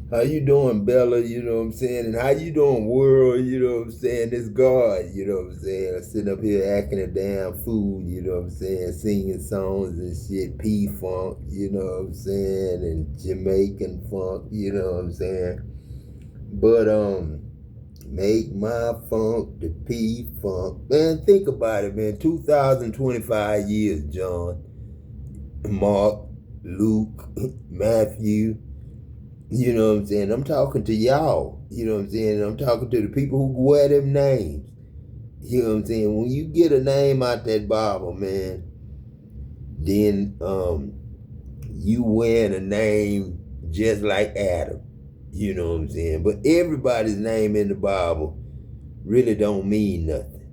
How you doing, Bella? You know what I'm saying? And how you doing, world? You know what I'm saying? This God, you know what I'm saying? I'm sitting up here acting a damn fool, you know what I'm saying? Singing songs and shit, P-Funk, you know what I'm saying? And Jamaican funk, you know what I'm saying? But, make my funk the P-Funk. Man, think about it, man. 2025 years, John, Mark, Luke, Matthew. You know what I'm saying? I'm talking to y'all. You know what I'm saying? I'm talking to the people who wear them names. You know what I'm saying? When you get a name out that Bible, man, then you wearing a name just like Adam. You know what I'm saying? But everybody's name in the Bible really don't mean nothing.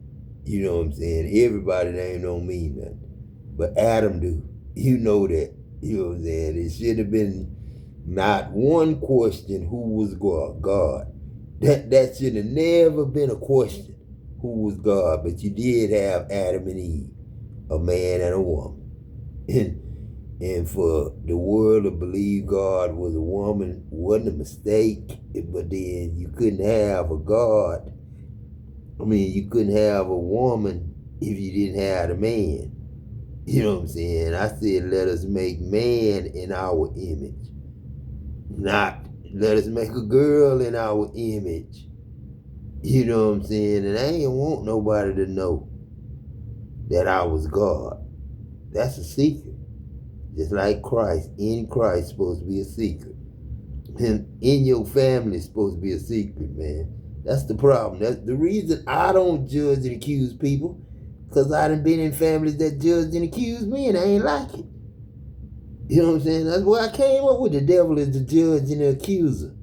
You know what I'm saying? Everybody's name don't mean nothing. But Adam do. You know that. You know what I'm saying? It should have been not one question who was God. That should have never been a question who was God. But you did have Adam and Eve, a man and a woman. And for the world to believe God was a woman wasn't a mistake. But then you couldn't have a God. I mean, you couldn't have a woman if you didn't have a man. You know what I'm saying? I said, let us make man in our image, not let us make a girl in our image. You know what I'm saying? And I ain't want nobody to know that I was God. That's a secret. Just like Christ. In Christ supposed to be a secret. And in your family is supposed to be a secret, man. That's the problem. That's the reason I don't judge and accuse people. Because I done been in families that judged and accused me and I ain't like it. You know what I'm saying? That's why I came up with the devil as the judge and the accuser.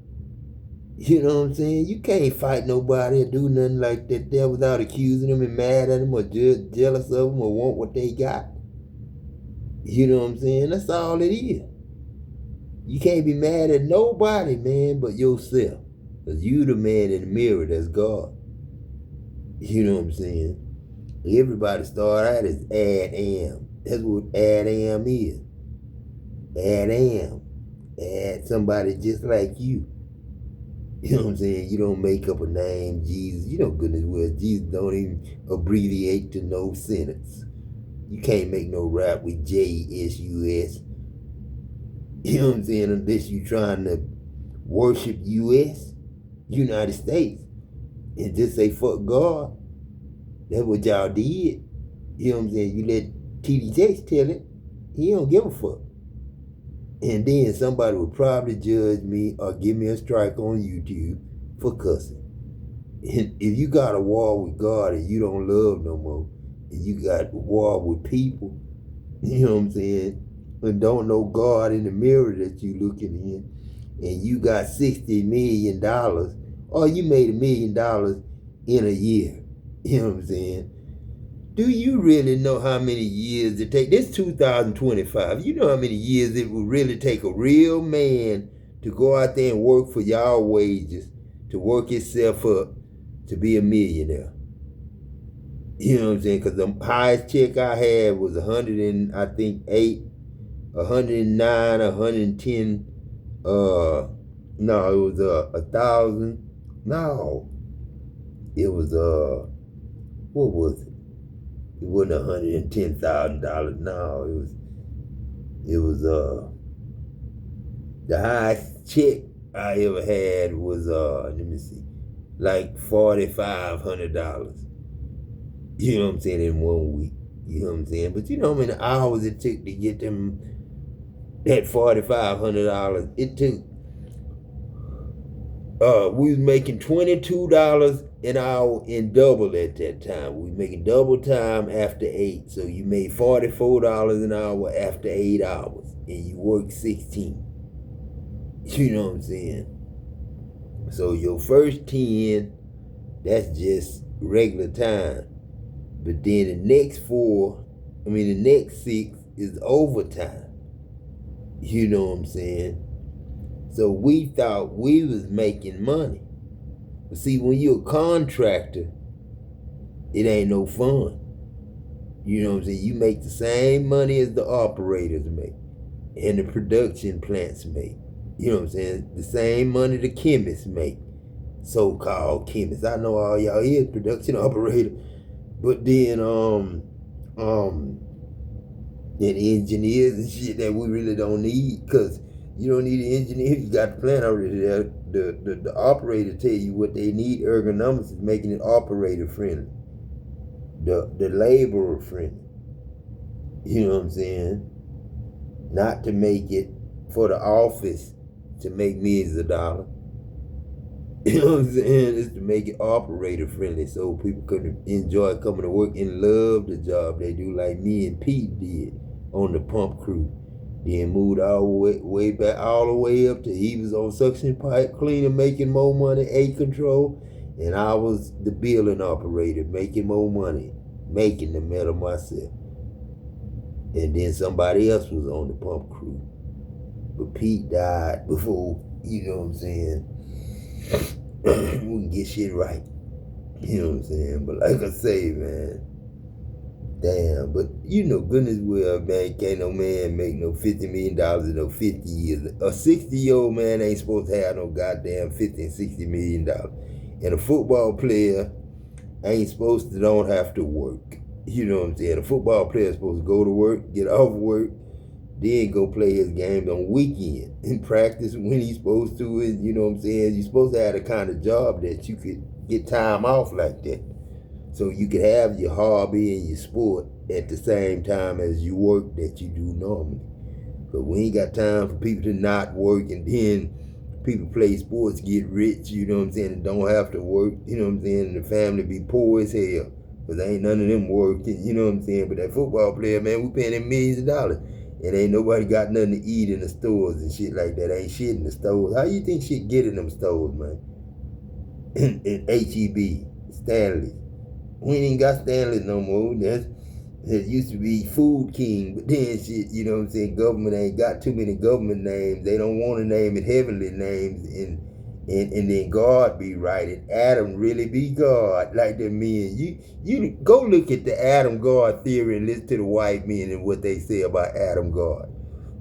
You know what I'm saying? You can't fight nobody or do nothing like that there without accusing them and mad at them or jealous of them or want what they got. You know what I'm saying? That's all it is. You can't be mad at nobody, man, but yourself. Because you the man in the mirror that's God. You know what I'm saying? Everybody start out as Adam. That's what Adam is. Adam. Add somebody just like you. You know what I'm saying? You don't make up a name, Jesus. You know goodness well, Jesus don't even abbreviate to no sentence. You can't make no rap with JSUS. You know what I'm saying? Unless you trying to worship US, United States, and just say fuck God. That's what y'all did. You know what I'm saying? You let TD Jakes tell it. He don't give a fuck. And then somebody would probably judge me or give me a strike on YouTube for cussing. And if you got a war with God and you don't love no more, and you got a war with people, you know what I'm saying, and don't know God in the mirror that you looking in, and you got $60 million, or you made $1 million in a year, you know what I'm saying? Do you really know how many years it take? This 2025. You know how many years it would really take a real man to go out there and work for y'all wages, to work himself up to be a millionaire. You know what I'm saying? Because the highest check I had was 100 and I think 8, 109, 110. No, it was 1,000. No, it was what was it? It wasn't $110,000. No, it was the highest check I ever had was let me see, like $4,500. You know what I'm saying, in one week. You know what I'm saying? But you know how many hours it took to get them that $4,500? It took we was making $22 an hour in double at that time. We was making double time after 8. So you made $44 an hour after 8 hours. And you worked 16. You know what I'm saying? So your first 10, that's just regular time. But then the next 4, the next 6 is overtime. You know what I'm saying? So we thought we was making money. But see, when you're a contractor, it ain't no fun. You know what I'm saying? You make the same money as the operators make and the production plants make. You know what I'm saying? The same money the chemists make. So-called chemists. I know all y'all is production operator. But then and engineers and shit that we really don't need, because you don't need an engineer. You got the plan already there. The operator tell you what they need. Ergonomics is making it operator friendly. The laborer friendly. You know what I'm saying? Not to make it for the office to make millions of dollars. You know what I'm saying? It's to make it operator friendly so people could enjoy coming to work and love the job they do, like me and Pete did on the pump crew. Then moved all the way back, all the way up to he was on suction pipe cleaner, making more money, A control, and I was the billing operator, making more money, making the metal myself. And then somebody else was on the pump crew. But Pete died before, you know what I'm saying, we can get shit right. You know what I'm saying? But like I say, man, damn, but you know goodness well, man, can't no man make no $50 million in no 50 years. A 60-year-old man ain't supposed to have no goddamn $50 and $60 million. And a football player ain't supposed to don't have to work. You know what I'm saying? A football player is supposed to go to work, get off work, then go play his games on weekend and practice when he's supposed to. And you know what I'm saying? You're supposed to have the kind of job that you could get time off like that. So you could have your hobby and your sport at the same time as you work that you do normally. But we ain't got time for people to not work, and then people play sports, get rich, you know what I'm saying, and don't have to work, you know what I'm saying, and the family be poor as hell. Because ain't none of them working, you know what I'm saying. But that football player, man, we paying him millions of dollars. And ain't nobody got nothing to eat in the stores and shit like that. Ain't shit in the stores. How you think shit get in them stores, man? In H-E-B, Stanley. We ain't got Stanley no more. It used to be Food King, but then shit, you know what I'm saying, government ain't got too many government names. They don't want to name it heavenly names, and then God be right, and Adam really be God, like the men. You go look at the Adam God theory and listen to the white men and what they say about Adam God.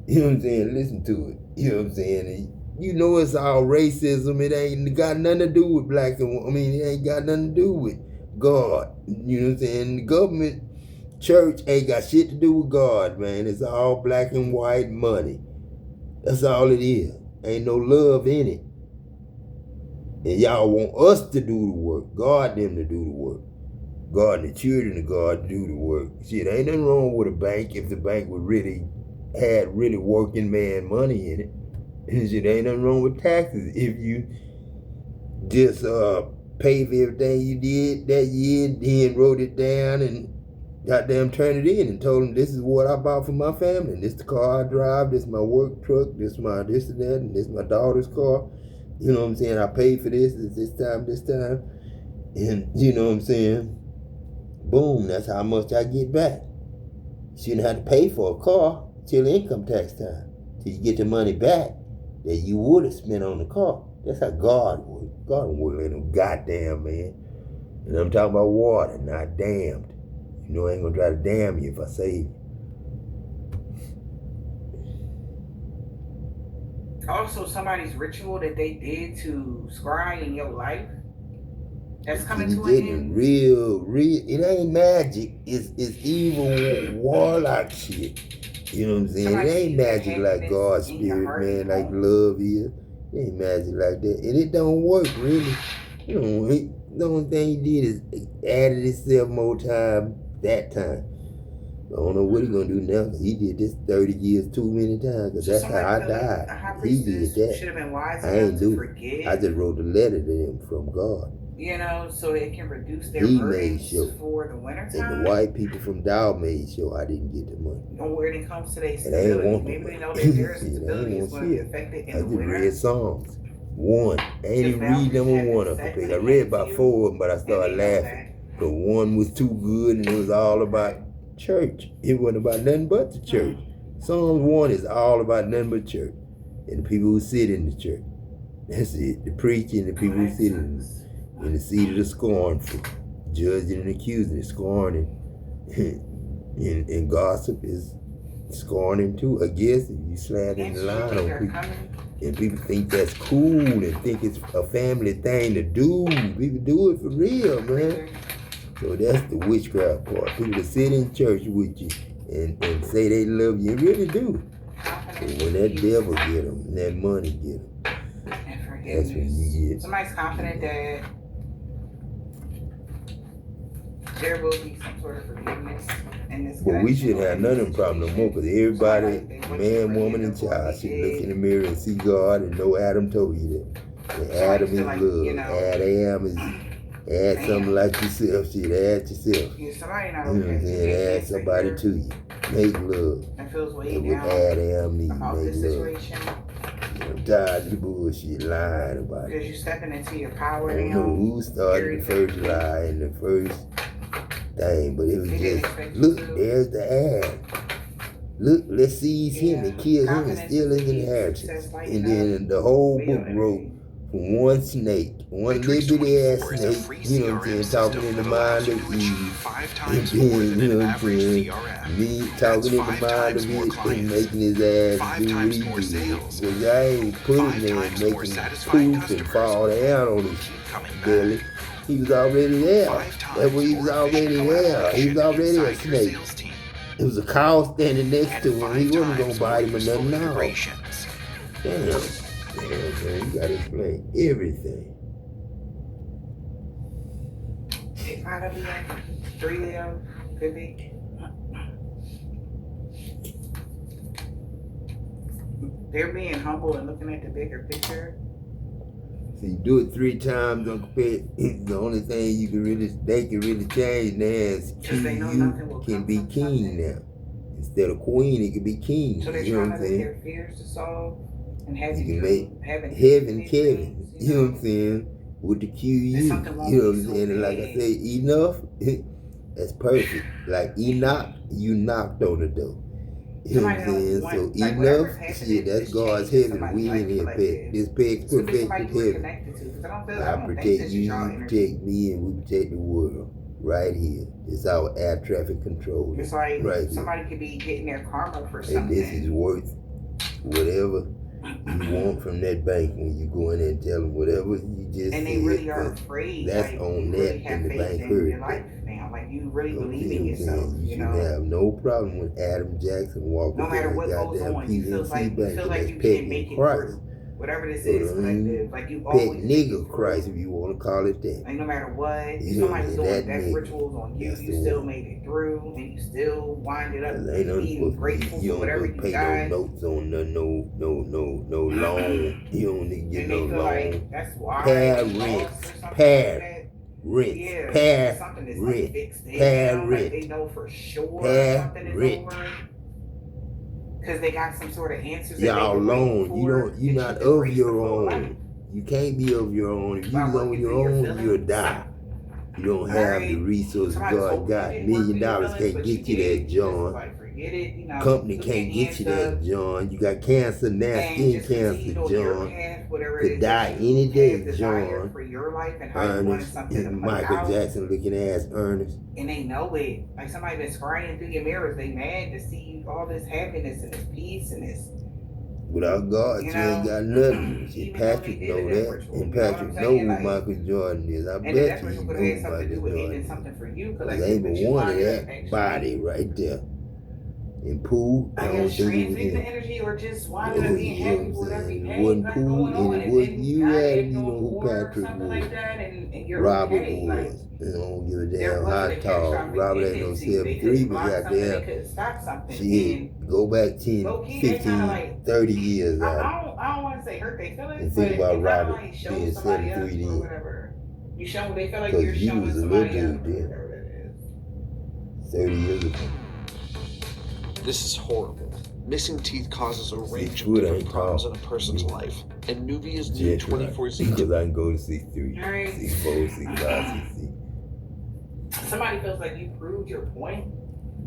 You know what I'm saying? Listen to it. You know what I'm saying? And you know it's all racism. It ain't got nothing to do with black and it ain't got nothing to do with God. You know what I'm saying? The government, church ain't got shit to do with God, man. It's all black and white money. That's all it is. Ain't no love in it. And y'all want us to do the work. God them to do the work. God and the children of God to do the work. Shit, ain't nothing wrong with a bank if the bank would had really working man money in it. And shit, ain't nothing wrong with taxes if you just pay for everything you did that year and then wrote it down and goddamn turned it in and told them this is what I bought for my family. And this the car I drive, this my work truck, this my this and that, and this my daughter's car. You know what I'm saying? I paid for this this time. And you know what I'm saying? Boom, that's how much I get back. You shouldn't have to pay for a car till income tax time. Till you get the money back that you would have spent on the car. That's how God works. God don't work like no goddamn man. And I'm talking about water, not damned. You know I ain't gonna try to damn you if I save you. Also, somebody's ritual that they did to scry in your life that's coming to an end. Real. It ain't magic. It's evil warlock shit. You know what I'm saying? It ain't magic like God's spirit, man, like love is. It ain't magic like that. And it don't work, really. You know, the only thing he did is added itself more time that time. I don't know what he gonna do now, because he did this 30 years too many times, because that's how I died. He did that. Should have been wise I ain't do it. I just wrote a letter to him from God. You know, so it can reduce their burdens for the winter time. And the white people from Dow made sure I didn't get the money. And when it comes to their stability, maybe we know that their stability is going to be affected in the winter. I just read Psalms. One. I ain't even read number one up there. I read about 4 of them, but I started laughing. But one was too good, and it was all about church. It wasn't about nothing but the church. Psalms 1 is all about nothing but church. And the people who sit in the church. That's it. The preaching, the people who sit in the seat of the scornful, judging and accusing, scorning, and gossip is scorning too. I guess if you slant in the line on people. And people think that's cool and think it's a family thing to do. People do it for real, man. So that's the witchcraft part. People that sit in church with you and say they love you, and really do. But when that devil get them, and that money get them, that's when you get. Somebody's confident that there will be some sort of forgiveness in this. But we should have none of them problems no more, because everybody, man, woman, and child, should look in the mirror and see God and know Adam told you that. And Adam is love. Adam is, add something like yourself, shit, add yourself. Yeah, somebody not You know what I'm saying? Add somebody to you. Make love. That feels way And down with Adam needs, about make this love. situation. I'm tired of the bullshit, lying about it. Because you're stepping into your power I don't now. know who started the first lie and the first thing, but it was just, look, there's the ad. Look, let's seize him and kill him and steal his inheritance. And then the whole book wrote from one snake, one little bitty ass snake, you know what I'm saying, talking in the mind of Eve. And then, you know what I'm saying, me talking in the mind of it and making his ass do what he did. Because I ain't putting there and making poof and fall down on his belly. He was already there. That's what he was already there. He was already a snake. It was a cow standing next to him. He wasn't going to bite him or nothing now. Damn. Damn, man. You got to explain everything. It might be like 3 Leo. Could be. They're being humble and looking at the bigger picture. So you do it 3 times, Uncle Pet. The only thing you can really, they can really change now is you can be king now. Instead of queen, it can be king. So they're you know trying what I'm to make saying? their fears to solve and have You you can make heaven Kevin. You know what I'm saying? With the QU. You know what I'm saying? And like I say, enough, that's perfect. Like Enoch, you knocked on the door. You know what I'm saying? So enough, shit, that's God's heaven. We in here, pet. This pet's perfected heaven. I protect you, you protect me, and we protect the world. Right here. It's our air traffic control. It's like right somebody could be getting their karma for something. And this is worth whatever you want from that bank when you go in there and tell them whatever you just and they really are afraid. That's like, on really that in the bank heard. Now, like you really believe in yourself. You know, should have no problem with Adam Jackson walking no matter what goes on, you feel like you can make it through. Whatever this is, collective, like you always pet nigga Christ, if you want to call it that. Like no matter what, somebody's doing death rituals on you, you still made it through, and you still wind it up being grateful for whatever you pay got. No notes on no loan. You don't need to get no loan. Like, that's why. Pay rent. They know for sure something is over. Because they got some sort of answers. Y'all alone. You're not of your own. You can't be of your own. If you own your own, you'll die. You don't have the resources God got. $1 million can't get you that, John. Company can't get you that, John. You got cancer now, skin cancer, John. Could die any day, John. Ernest, Michael Jackson looking ass Ernest. And they know it. Like somebody been scrying through your mirrors. They mad to see all this happiness and this peace and this. Without God, you ain't got nothing. See, Patrick know that, and Patrick know who Michael Jordan is. I bet you he knows Michael Jordan. Because ain't but one of that body right there. And Pooh, I don't think it was him. Energy or just winding up being happy with whatever pain it wasn't Pooh, and it wasn't you, Adam. You know who Patrick was. Like Robert was. And I don't give a damn hot talk. Robert ain't no 73, but goddamn, shit, go back 10, 15, 30 years out. I don't want to say hurt their feelings, and think about Robert being 73 then. You show they feel like you're showing somebody else. 30 years ago. This is horrible. Missing teeth causes a range of different problems in a person's life. And Nubia's new 24Z. Because I can go to C3, C4, C5, C6. Somebody feels like you proved your point.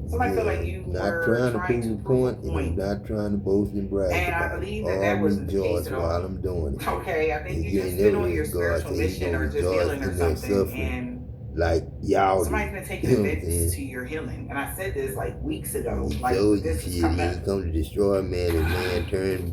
Somebody feels like you not trying to prove a point, and I'm not trying to boast and brag. And I believe that was the case while I'm doing it. Okay, I think you just been on your spiritual mission or just healing or something. And like y'all. Somebody's been taking offense to your healing, and I said this like weeks ago. Like this is coming. He come to destroy man, and man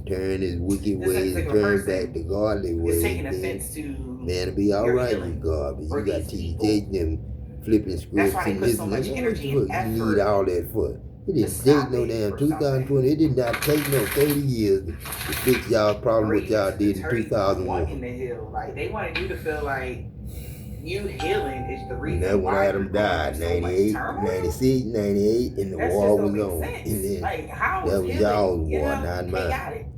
turn his wicked ways and turn back to godly ways. It's taking offense to man to be all right with God, but you got TJ them flipping scripts and this and that. You need all that for. It didn't take no damn 2020. It did not take no 30 years to fix y'all problem what y'all did in 2001. Like they wanted you to feel like you healing is the reason. And that's when Adam died, 98, 96, 98, and the war was on. And then like, how that was y'all's war, not mine.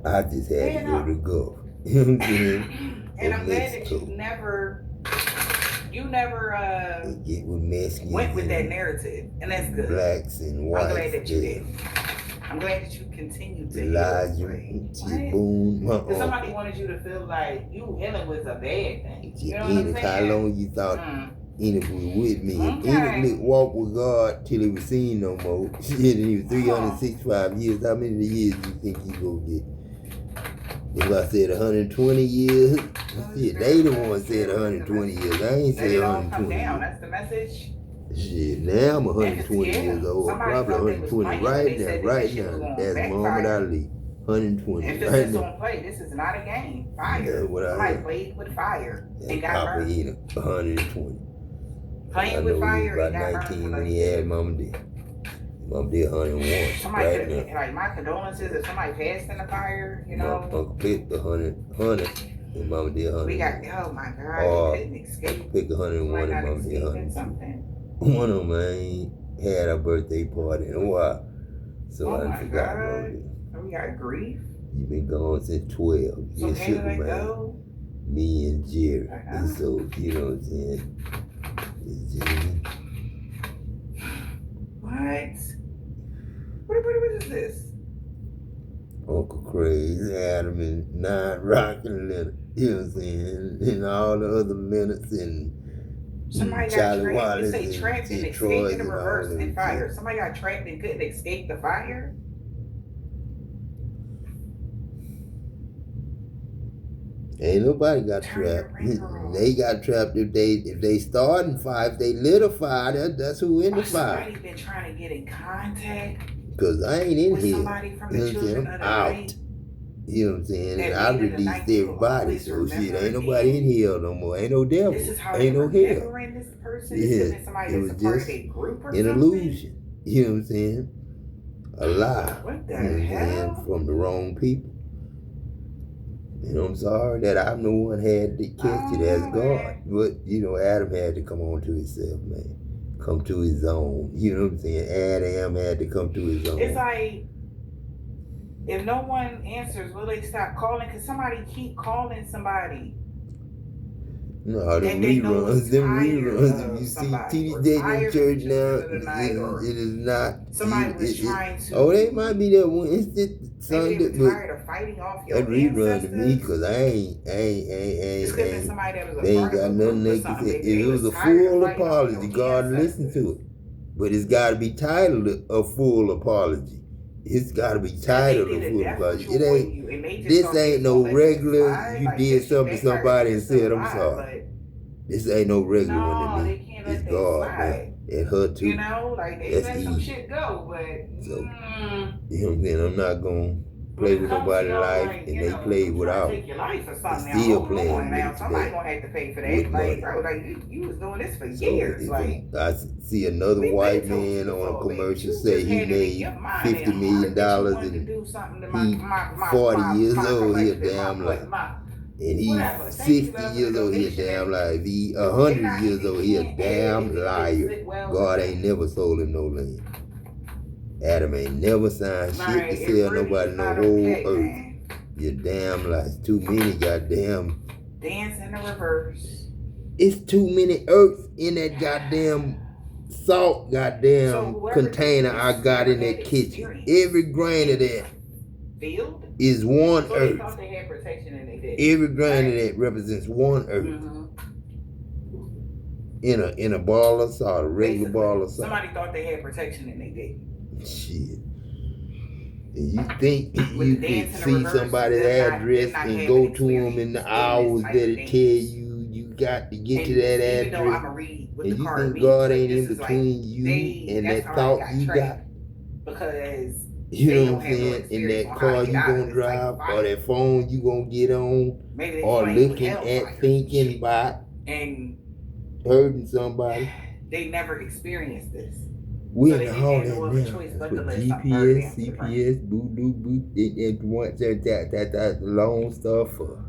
I just had to go to the Gulf. You know what I'm saying? And I'm glad that you never get with Mexicans went with that narrative, and that's good. Blacks and whites. I'm glad that you did. I'm glad that you continue to Elijah, Boone. Because somebody wanted you to feel like you healing was a bad thing. You know what I'm saying? How long you thought Enoch was with me? Enoch walked with God till he was seen no more. Shit, and he was 365 years. How many years do you think he gonna get? If I said 120 years, shit, they the ones said 120 years. I ain't say 120 years. That's the message. Shit, now I'm 120 years old. I'm probably 120 right now. That's Muhammad Ali. 120 if this is on play, this is not a game. Fire. Somebody played with fire and got Papa Enoch, 120. Playing with fire and got 19 when he had Mama did. Mama did 101. Somebody could have, like, my condolences if somebody passed in the fire, you know. Uncle picked 100, and Mama did 100. We got, oh my God, you couldn't escape. Pick 101 and Mama did 100. Something. One of them ain't had a birthday party in a while, so I forgot about it. We got grief. You been gone since 12. So can you let go? Me and Jerry. And so, you know what I'm saying? It's Jerry. What is this? Uncle Crazy, Adam, and Nine Rock and Leonard. You know what I'm saying? And all the other Leonards and somebody Charlie got Wallace trapped. You say trapped and escaped in the reverse and fire. Somebody got trapped and couldn't escape the fire? Ain't nobody got trapped. They got trapped if they start in fire, if they lit a fire, that's who in the fire. Somebody been trying to get in contact. Cause I ain't in here. Somebody from the children of the out. Night. You know what I'm saying? And I released everybody, so shit, ain't nobody in here no more. Ain't no devil. Ain't no hell. Yeah, it was just an illusion. You know what I'm saying? A lie. What the hell? From the wrong people. You know, I'm sorry that I'm the one had to catch it as God. But, you know, Adam had to come on to himself, man. Come to his own. You know what I'm saying? Adam had to come to his own. It's like, if no one answers, will they stop calling? Because somebody keep calling somebody. No, them reruns. If you see TD Day in church now, it is not. Somebody was trying to. Oh, they might be that one instant Sunday. They was tired of fighting off your rerun to me because I ain't. They ain't got nothing they can say. If it was a full apology, God listened to it. But it's got to be titled a full apology. It's got to be titled a full apology. It ain't. This ain't no regular. You did something to somebody and said I'm sorry. This ain't no regular one to me. It's God, man. And her too. You know, like they let some shit go, but so, you know what I'm saying? I'm not gonna play with nobody's life, and they play without. Take your life or something. Still playing now. Somebody gonna have to pay for that. Like, bro, like you was doing this for years. Like I see another white man on a commercial say he made $50 million and he 40 years old. He a damn like. And he's 60 years old, he a damn liar. He 100 years old, he a damn liar. God ain't never sold him no land. Adam ain't never signed shit to sell nobody no whole earth. You damn lies. Too many goddamn. Dance in the reverse. It's too many earths in that goddamn salt goddamn container I got in that kitchen. Every grain of that is one earth. Every grain of that represents one earth. In a ball of salt, a regular ball of salt. Somebody thought they had protection and they didn't. Shit. And you think you can see somebody's address and go to them in the hours that it tell you got to get to And that even though I'm address. gonna read what And the you card think means, God like, ain't this in is like between you and that's that how I thought got you got? trained, because You they know don't what I'm have no saying? In experience that on how car to get you out of gonna this type drive, of or fire. that phone you gonna get on, Maybe they or playing with looking at, hellfires and thinking shit. about And hurting somebody. they never experienced this. We So in they the didn't hall have no that other now. choice That's but to what let something burn GPS, down to the ground. CPS, and what that Lone Star for.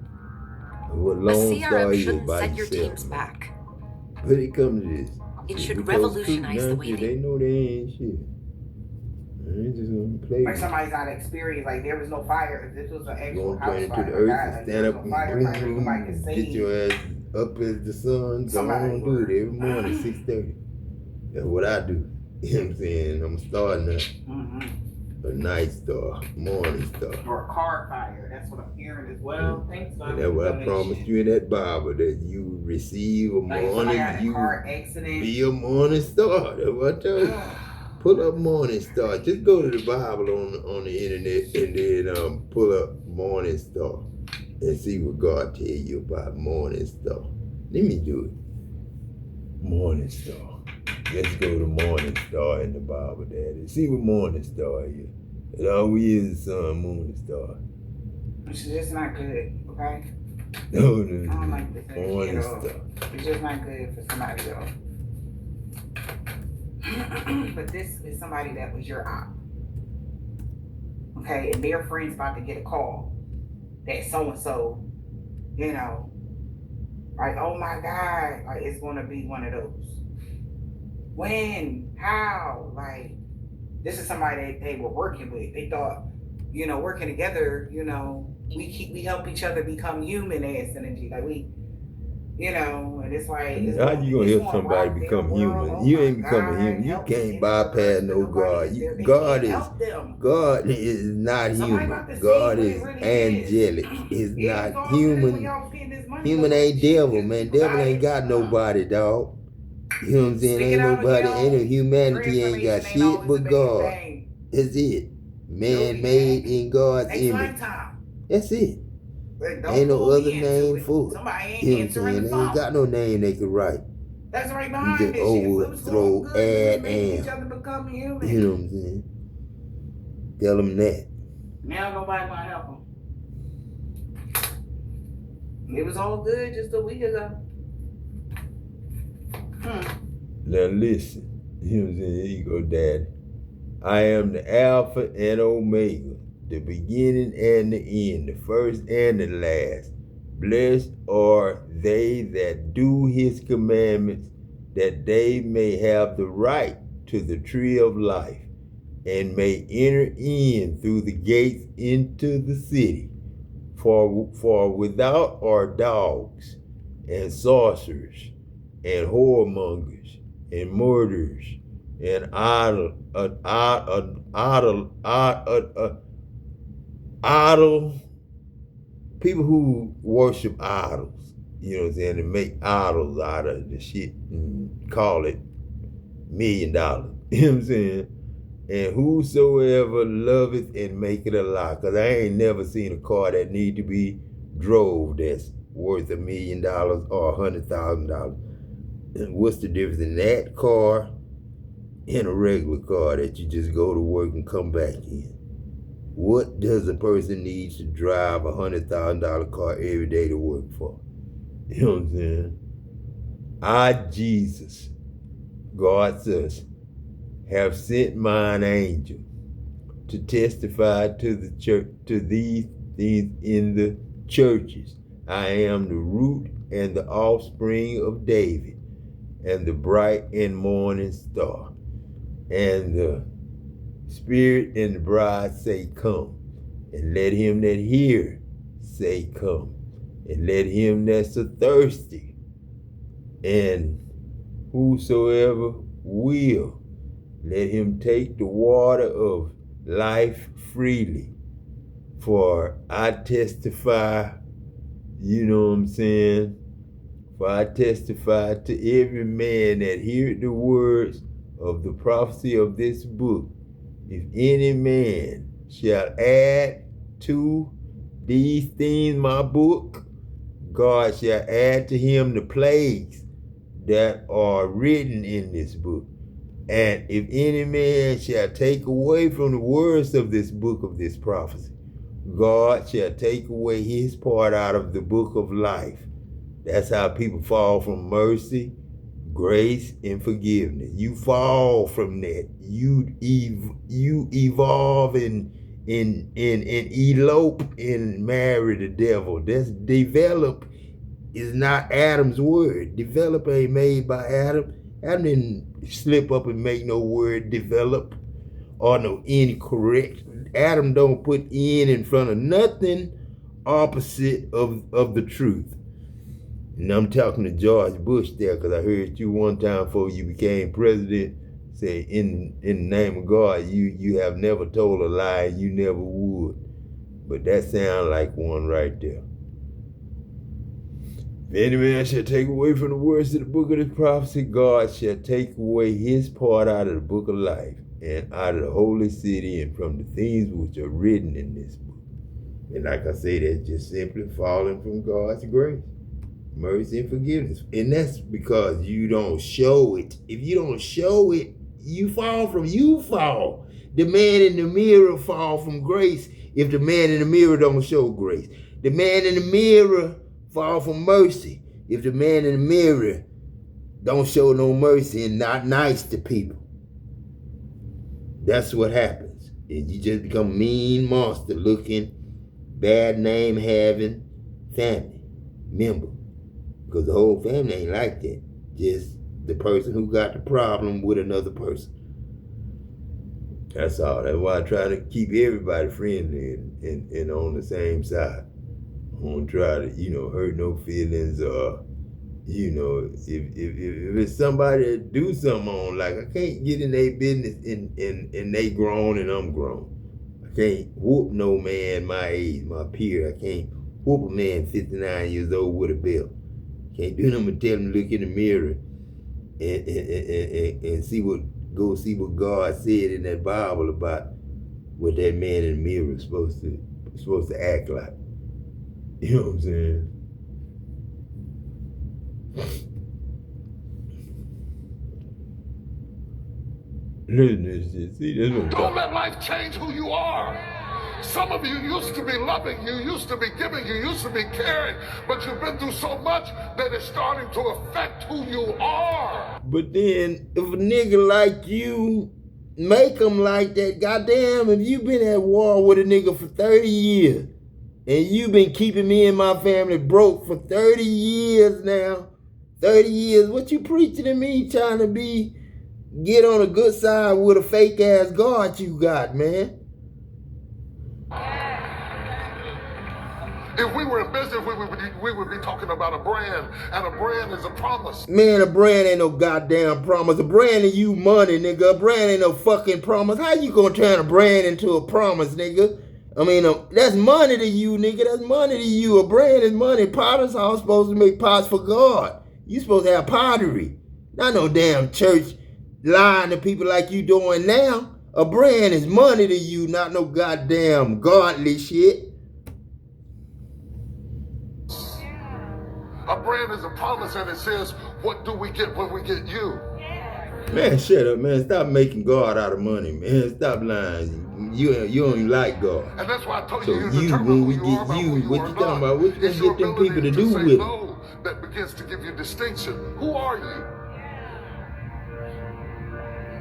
What A Lone Star CRM is shouldn't by set your yourself, teams man. back. But it comes to this. It Shit, should we told revolutionize the way they know they ain't shit. They ain't just gonna play Like with somebody's not experienced, like there was no fire. If this was an actual going house turn into fire, the earth God, and like, stand there was up no firefighter, nobody could and save get your ass up as the sun. Go somebody. on, do it every morning, 6:30. That's what I do. You know what I'm saying? I'm starting a night star, morning star. Or a car fire. That's what I'm hearing as well. Thanks, And that's what I promised you in that Bible, that you would receive a like morning, you be a morning star. That's what I told you. Pull up Morning Star. Just go to the Bible on the internet and then pull up Morning Star and see what God tell you about Morning Star. Let me do it. Morning Star. Let's go to Morning Star in the Bible, Daddy. See what Morning Star is. It always is the sun, moon, and star. It's just not good, okay? No. I don't like this Morning Star. It's just not good for somebody else. But this is somebody that was your op. Okay, and their friend's about to get a call that so-and-so, you know, like, oh my God, like, it's gonna be one of those. When? How? Like, this is somebody they were working with. They thought, you know, working together, you know, we help each other become human as energy. Like, we, you know, and it's like, how you gonna help somebody become human? Oh, you ain't becoming human. You can't bypass no God. God is not human. God is angelic. Is not human. Human ain't devil, man. Devil ain't got nobody, dog. You know what I'm saying? Ain't nobody, ain't humanity ain't got shit but God. That's it. Man made in God's image. That's it. Ain't no other name for it. You know what I'm saying? They ain't got no name they could write. That's right You behind just this overthrow, add, and. each other become human. You know what I'm saying? Tell them that. Now nobody want to help them. It was all good just a week ago. Now listen. You know what I'm saying? Here you go, Daddy. I am the Alpha and Omega, the beginning and the end, the first and the last. Blessed are they that do his commandments, that they may have the right to the tree of life, and may enter in through the gates into the city. For without are dogs, and sorcerers, and whoremongers, and murderers, and idol people who worship idols. You know what I'm saying? And make idols out of the shit and call it $1 million. You know what I'm saying? And whosoever loveth and make it a lie. Because I ain't never seen a car that need to be drove that's worth $1 million or $100,000. And what's the difference in that car and a regular car that you just go to work and come back in? What does a person need to drive a $100,000 car every day to work for? You know what I'm saying? I, Jesus, God says, have sent mine angel to testify to the church, to these things in the churches. I am the root and the offspring of David, and the bright and morning star. And the Spirit and the bride say, come. And let him that hear say, come. And let him that's thirsty, and whosoever will, let him take the water of life freely. For I testify, you know what I'm saying? For I testify to every man that heareth the words of the prophecy of this book. If any man shall add to these things my book, God shall add to him the plagues that are written in this book. And if any man shall take away from the words of this book of this prophecy, God shall take away his part out of the book of life. That's how people fall from mercy, grace, and forgiveness. You fall from that. You evolve and elope and marry the devil. That's develop is not Adam's word. Develop ain't made by Adam. Adam didn't slip up and make no word develop or no incorrect. Adam don't put in front of nothing opposite of the truth. And I'm talking to George Bush there, because I heard you one time before you became president say, in the name of God, you have never told a lie, you never would. But that sounds like one right there. If any man shall take away from the words of the book of this prophecy, God shall take away his part out of the book of life, and out of the holy city, and from the things which are written in this book. And like I say, that's just simply falling from God's grace, mercy, and forgiveness. And that's because you don't show it. If you don't show it, you fall. The man in the mirror fall from grace if the man in the mirror don't show grace. The man in the mirror fall from mercy if the man in the mirror don't show no mercy and not nice to people. That's what happens. And you just become a mean monster looking, bad name having family member. Because the whole family ain't like that. Just the person who got the problem with another person. That's all. That's why I try to keep everybody friendly and on the same side. I don't try to, hurt no feelings, or, if it's somebody that do something on, like, I can't get in their business and they grown and I'm grown. I can't whoop no man my age, my peer. I can't whoop a man 59 years old with a belt. Can't do nothing but tell him to look in the mirror and see what God said in that Bible about what that man in the mirror is supposed to act like. You know what I'm saying? Listen to this shit. See, this one. Don't let life change who you are. Some of you used to be loving, you used to be giving, you used to be caring, but you've been through so much that it's starting to affect who you are. But then, if a nigga like you make him like that, goddamn, if you been at war with a nigga for 30 years, and you've been keeping me and my family broke for 30 years now, 30 years, what you preaching to me, trying to get on a good side with a fake ass God you got, man? If we were in business, we would be talking about a brand, and a brand is a promise. Man, a brand ain't no goddamn promise. A brand is you money, nigga. A brand ain't no fucking promise. How you gonna turn a brand into a promise, nigga? I mean, that's money to you, nigga. That's money to you. A brand is money. Potters are supposed to make pots for God. You supposed to have pottery. Not no damn church lying to people like you doing now. A brand is money to you, not no goddamn godly shit. A brand is a promise, and it says, what do we get when we get you? Man, shut up, man. Stop making God out of money, man. Stop lying. You don't even like God. And that's why I told so you, when we get you, what you talking about? What you gonna get them people to do with it? No, that begins to give you distinction. Who are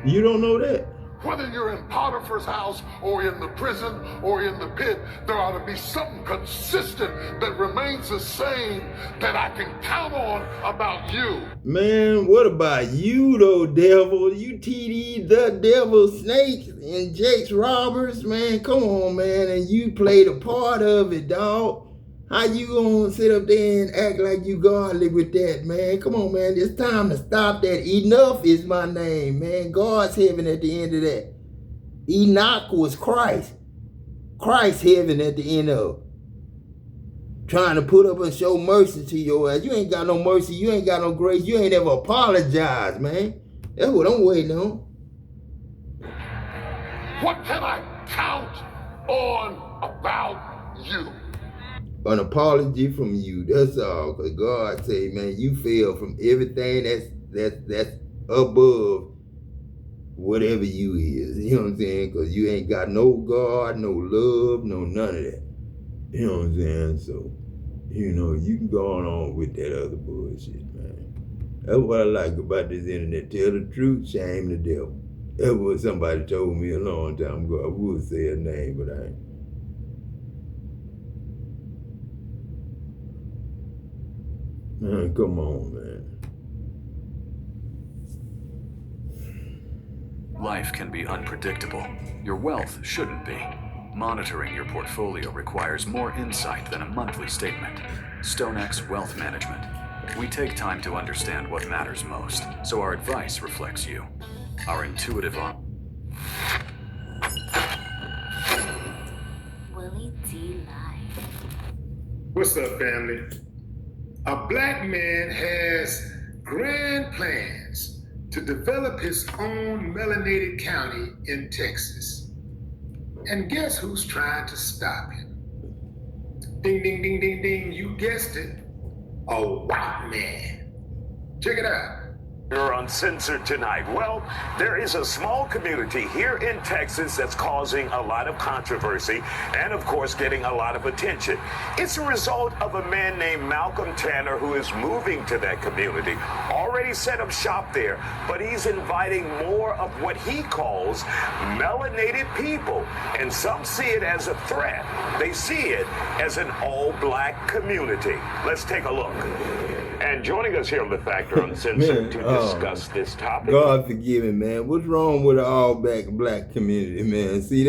you? You don't know that. Whether you're in Potiphar's house or in the prison or in the pit, there ought to be something consistent that remains the same that I can count on about you. Man, what about you though, devil? You TD the devil, Snakes, and Jake's Roberts, man. Come on, man. And you played a part of it, dog. How you gonna sit up there and act like you godly with that, man? Come on, man. It's time to stop that. Enough is my name, man. God's heaven at the end of that. Enoch was Christ. Christ's heaven at the end of it. Trying to put up and show mercy to your ass. You ain't got no mercy. You ain't got no grace. You ain't ever apologized, man. That's what I'm waiting on. What can I count on about you? an apology from you. That's all. Cause God say, man, you fell from everything that's above whatever you is. You know what I'm saying? Cause you ain't got no God, no love, no none of that. You know what I'm saying? So, you know, you can go on with that other bullshit, man. That's what I like about this internet. Tell the truth, shame the devil. That's what somebody told me a long time ago. I would say a name, but I ain't. Man, come on, man. Life can be unpredictable. Your wealth shouldn't be. Monitoring your portfolio requires more insight than a monthly statement. StoneX Wealth Management. We take time to understand what matters most, so our advice reflects you. Our intuitive Willie D. Live. What's up, family? A black man has grand plans to develop his own melanated county in Texas. And guess who's trying to stop him? Ding, ding, ding, ding, ding. You guessed it. A white man. Check it out. You're uncensored tonight. Well, there is a small community here in Texas that's causing a lot of controversy and, of course, getting a lot of attention. It's a result of a man named Malcolm Tanner who is moving to that community, already set up shop there, but he's inviting more of what he calls melanated people. And some see it as a threat. They see it as an all-black community. Let's take a look. And joining us here on The Factor Uncensored to discuss this topic. God forgive me, man. What's wrong with the all-black community, man? See,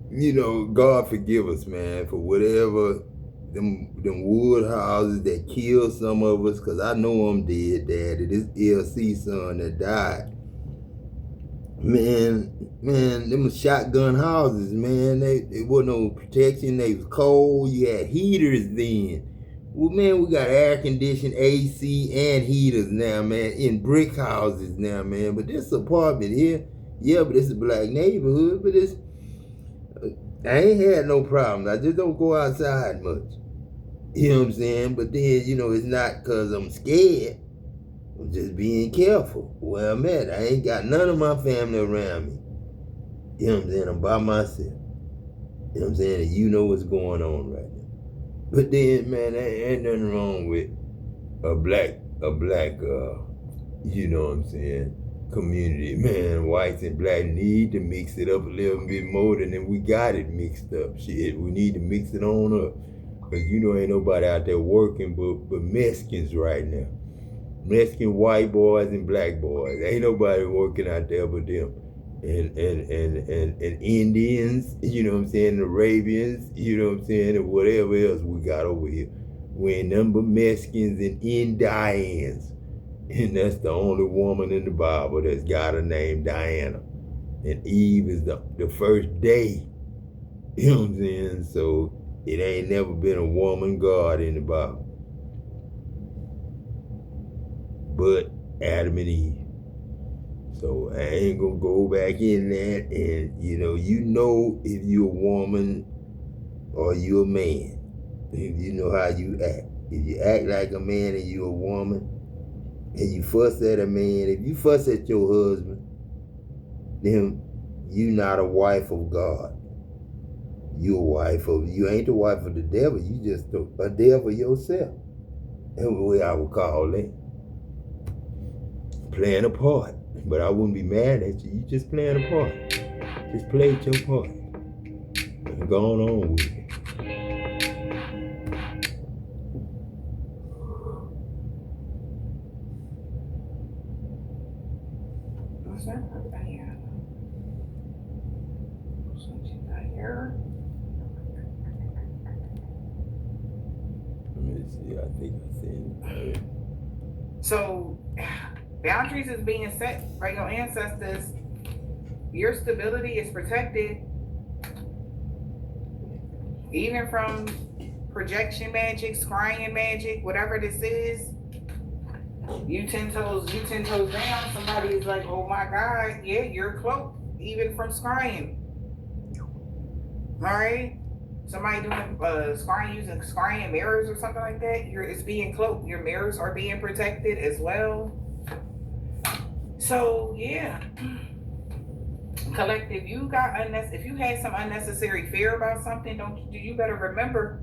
you know, God forgive us, man, for whatever them wood houses that killed some of us, because I know I'm dead, Daddy. This LC son that died. Man, them shotgun houses, man. They wasn't no protection. They was cold. You had heaters then. Well, man, we got air-conditioned AC and heaters now, man, in brick houses now, man. But this apartment here, yeah, but it's a black neighborhood, but I ain't had no problems. I just don't go outside much. You know what I'm saying? But then, you know, it's not because I'm scared. I'm just being careful where I'm at. I ain't got none of my family around me. You know what I'm saying? I'm by myself. You know what I'm saying? And you know what's going on right now. But then, man, there ain't nothing wrong with a black, you know what I'm saying, community. Man, whites and black need to mix it up a little bit more than we got it mixed up. Shit, we need to mix it on up. Because, you know, ain't nobody out there working but Mexicans right now. Mexican white boys and black boys. Ain't nobody working out there but them. And Indians, you know what I'm saying, Arabians, you know what I'm saying, and whatever else we got over here. We ain't nothing but Mexicans and Indians. And that's the only woman in the Bible that's got a name, Diana. And Eve is the first day. You know what I'm saying? So it ain't never been a woman God in the Bible. But Adam and Eve. So I ain't gonna go back in that, and you know if you're a woman or you're a man. If you know how you act. If you act like a man and you're a woman, and you fuss at a man, if you fuss at your husband, then you're not a wife of God. You ain't the wife of the devil, you just a devil yourself. That's the way I would call that. Playing a part. But I wouldn't be mad at you. You just playing a part. Just play your part. And go on with it. What's that? Let me see. I think I seen it. So, boundaries is being set by your ancestors. Your stability is protected, even from projection magic, scrying magic, whatever this is. You 10 toes down. Somebody is like, oh my God, yeah, you're cloaked, even from scrying. All right. somebody doing scrying, using scrying mirrors or something like that, it's being cloaked. Your mirrors are being protected as well. So yeah, collective, if you had some unnecessary fear about something, you better remember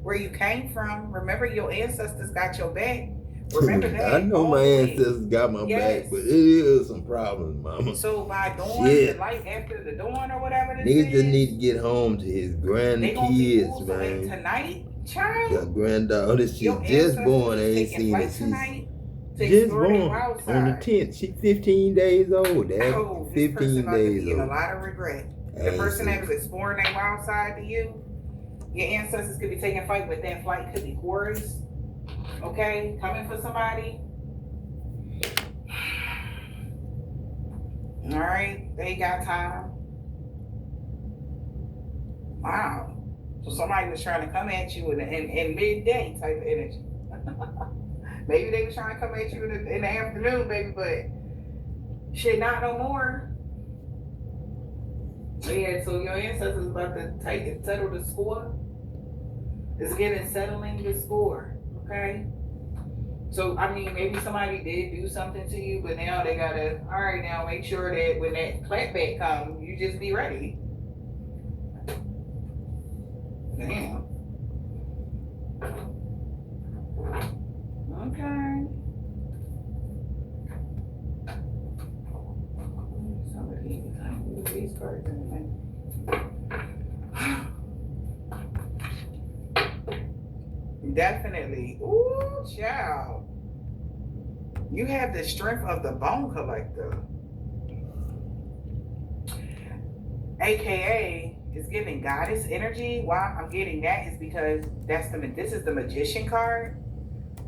where you came from. Remember your ancestors got your back. Remember that. I know my ancestors got my back, but it is some problems, mama. So by dawn, the light after the dawn or whatever this niggas is, just need to get home to his grandkids, man. Tonight, child. Your granddaughter, she's just born. I ain't seen her. She's just born on the 10th. She's 15 days old. Dad. 15 days old. A lot of regret. The person that was exploring that wild side to you, your ancestors could be taking flight, but that flight could be Horus. Okay, coming for somebody. All right, they got time. Wow. So somebody was trying to come at you in midday type of energy. Maybe they was trying to come at you in the afternoon, baby, but shit, not no more. Yeah, so your ancestors about to settle the score. It's settling the score, okay? So, I mean, maybe somebody did do something to you, but now they gotta, all right, now make sure that when that clapback comes, you just be ready. Damn. Okay. Somebody use these cards anyway. Definitely. Ooh, child. You have the strength of the bone collector. AKA is giving goddess energy. Why I'm getting that is because this is the magician card.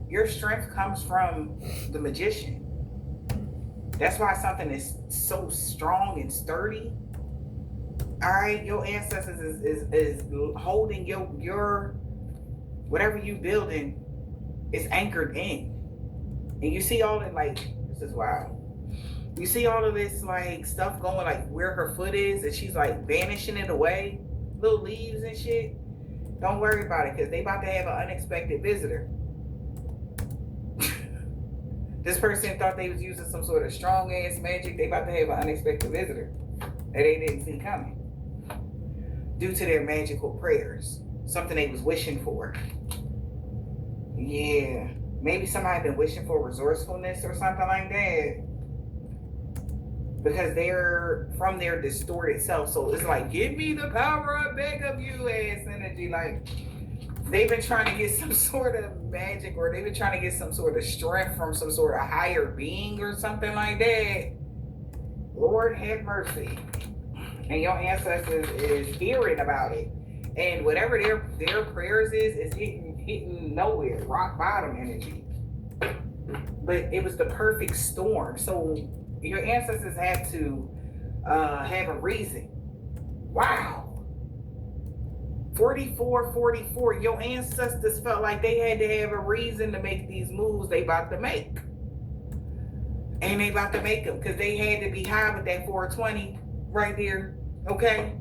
Your strength comes from the magician. That's why something is so strong and sturdy. All right, your ancestors is holding your whatever you building is anchored in. And you see all that, this is wild. You see all of this stuff going where her foot is, and she's vanishing it away, little leaves and shit. Don't worry about it, because they about to have an unexpected visitor. This person thought they was using some sort of strong ass magic. They about to have an unexpected visitor that they didn't see coming due to their magical prayers. Something they was wishing for. Yeah. Maybe somebody been wishing for resourcefulness or something like that. Because they're from their distorted self. So it's give me the power of back of you ass energy. They've been trying to get some sort of magic, or they've been trying to get some sort of strength from some sort of higher being or something like that. Lord have mercy. And your ancestors is hearing about it. And whatever their prayers is hitting nowhere, rock bottom energy. But it was the perfect storm. So your ancestors had to have a reason. Wow. 44, your ancestors felt like they had to have a reason to make these moves they about to make. And they about to make them because they had to be high with that 420 right there. Okay?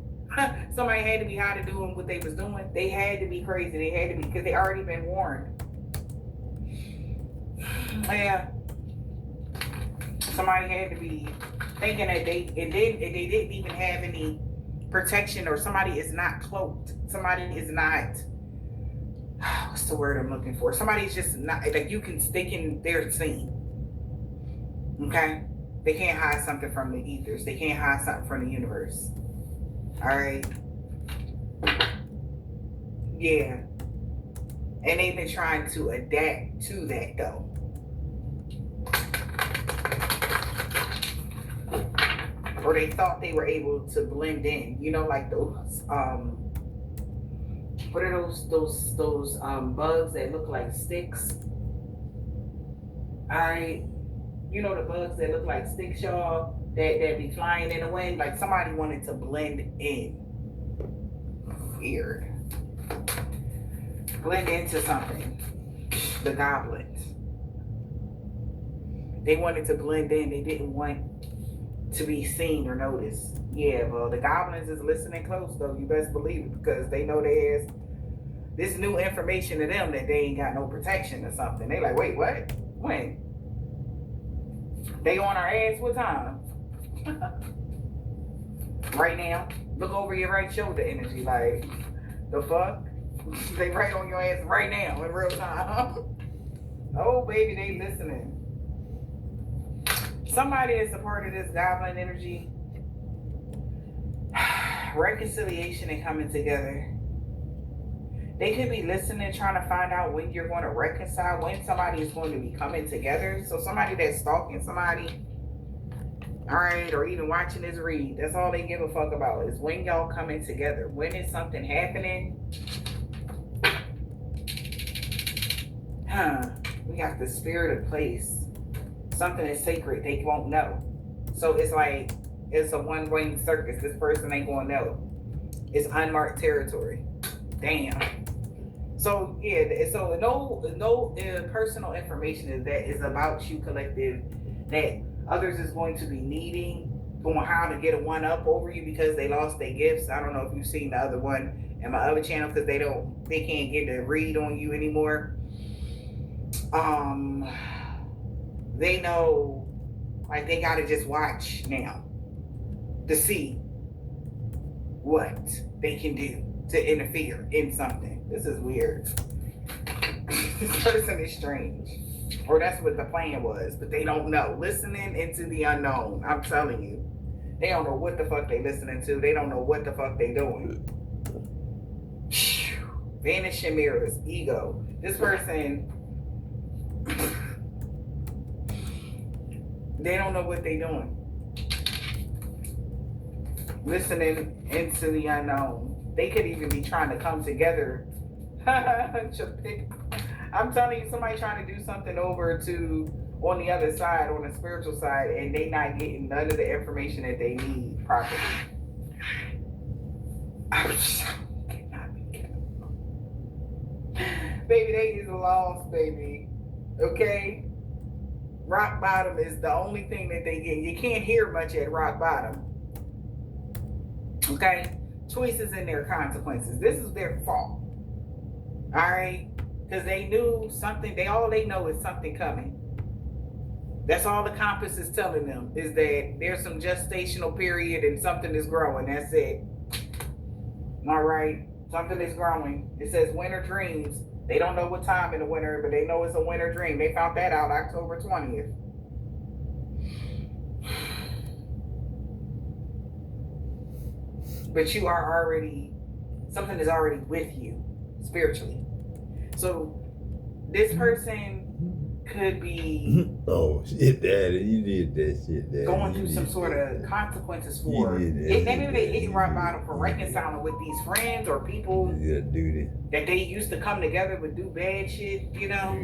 Somebody had to be high to do what they was doing. They had to be crazy. They had to be, because they already been warned. Yeah. Somebody had to be thinking that they didn't even have any protection, or somebody is not cloaked. Somebody is not, what's the word I'm looking for? Somebody's just not, they're seen. Okay? They can't hide something from the ethers. They can't hide something from the universe. All right. Yeah. And they've been trying to adapt to that though. Or they thought they were able to blend in. You know, like those what are those bugs that look like sticks? All right. You know the bugs that look like sticks, y'all, that be flying in the wind? Like somebody wanted to blend in. Weird. Blend into something. The goblins. They wanted to blend in. They didn't want to be seen or noticed. Yeah, well, the goblins is listening close though. You best believe it, because they know there's this new information to them that they ain't got no protection or something. They like, wait, what? When? They on our ass? What time? Right now. Look over your right shoulder energy. Like, the fuck? They right on your ass right now in real time. Oh, baby, they listening. Somebody that's a part of this goblin energy. Reconciliation and coming together. They could be listening, trying to find out when you're going to reconcile, when somebody is going to be coming together. So somebody that's stalking somebody, all right, or even watching this read, that's all they give a fuck about is when y'all coming together. When is something happening? We got the spirit of place. Something is sacred, they won't know. So it's like, it's a one-way circus. This person ain't gonna know. It's unmarked territory. Damn. So yeah, so no personal information that is about you, collective, that others is going to be needing on how to get a one up over you because they lost their gifts. I don't know if you've seen the other one in my other channel, because they can't get a read on you anymore. They know, like, they gotta just watch now to see what they can do to interfere in something. This is weird. This person is strange. Or that's what the plan was, but they don't know. Listening into the unknown. I'm telling you. They don't know what the fuck they listening to. They don't know what the fuck they doing. Vanishing mirrors, ego. This person, they don't know what they doing. Listening into the unknown. They could even be trying to come together. I'm telling you, somebody trying to do something over to on the other side, on the spiritual side, and they not getting none of the information that they need properly. Baby, they is lost, baby. Okay? Rock bottom is the only thing that they get. You can't hear much at rock bottom. Okay? Choices and their consequences. This is their fault. Alright? Because they knew something, all they know is something coming. That's all the compass is telling them, is that there's some gestational period and something is growing. That's it. Alright? Something is growing. It says winter dreams. They don't know what time in the winter, but they know it's a winter dream. They found that out October 20th. But you are already, something is already with you spiritually. So this person could be oh shit, Daddy, you did that shit, Daddy. Going through some sort of consequences for it. Maybe they hit rock bottom for reconciling with these friends or people that they used to come together but do bad shit, you know.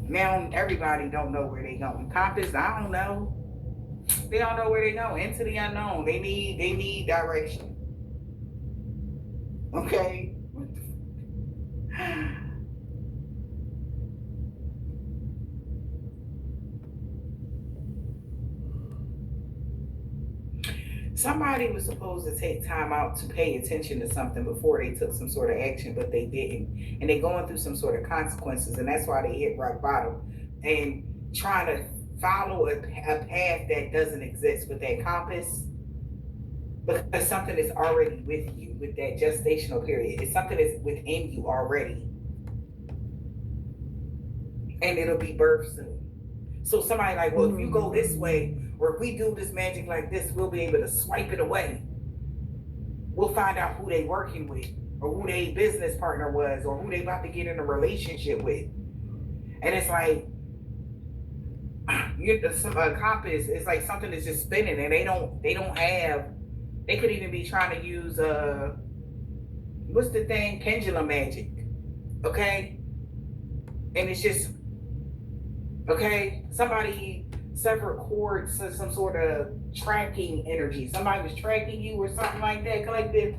Now everybody don't know where they going. Compass, I don't know. They don't know where they go. Into the unknown. They need direction. Okay. Somebody was supposed to take time out to pay attention to something before they took some sort of action, but they didn't. And they're going through some sort of consequences, and that's why they hit rock bottom and trying to follow a path that doesn't exist with that compass. Because something is already with you with that gestational period. It's something that's within you already. And it'll be birthed soon. So somebody like, well, if you go this way, or if we do this magic like this, we'll be able to swipe it away. We'll find out who they working with, or who their business partner was, or who they about to get in a relationship with. And it's like, a compass, it's like something that's just spinning, and they don't have. They could even be trying to use what's the thing? Pendulum magic. Okay? And it's just okay, somebody severed cords to some sort of tracking energy. Somebody was tracking you or something like that. Collective.